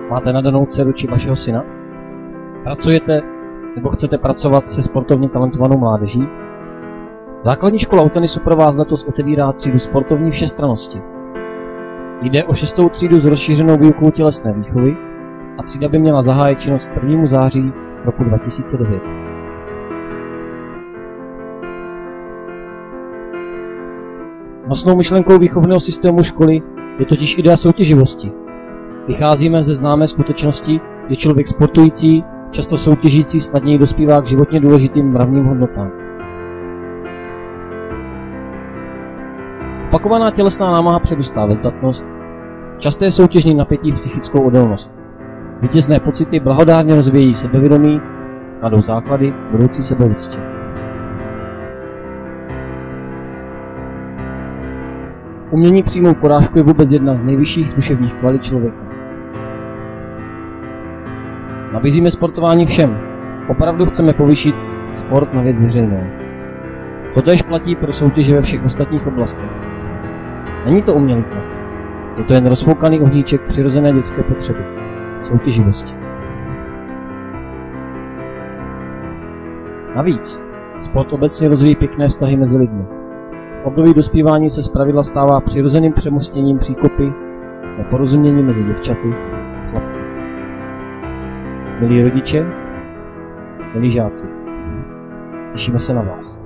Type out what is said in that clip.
Máte nadanou dceru či vašeho syna? Pracujete nebo chcete pracovat se sportovně talentovanou mládeží? Základní škola u tenisu pro vás letos otevírá třídu sportovní všestrannosti. Jde o 6. třídu s rozšířenou výukou tělesné výchovy a třída by měla zahájit činnost k 1. září roku 2009. Nosnou myšlenkou výchovného systému školy je totiž idea soutěživosti. Vycházíme ze známé skutečnosti, že člověk sportující, často soutěžící, snadněji dospívá k životně důležitým mravním hodnotám. Opakovaná tělesná námaha přerůstá ve zdatnost, časté soutěžní napětí v psychickou odolnost. Vítězné pocity blahodárně rozvíjejí sebevědomí, kladou základy budoucí sebeúctě. Umění přijmout porážku je vůbec jedna z nejvyšších duševních kvalit člověka. Nabízíme sportování všem. Opravdu chceme povýšit sport na věc veřejnou. Totéž platí pro soutěže ve všech ostatních oblastech. Není to umělý tlak. Je to jen rozfoukaný ohníček přirozené dětské potřeby. Soutěživosti. Navíc, sport obecně rozvíjí pěkné vztahy mezi lidmi. V období dospívání se zpravidla stává přirozeným přemostěním příkopy, neporozumění mezi děvčaty a chlapci. Milí rodiče, milí žáci, těšíme se na vás.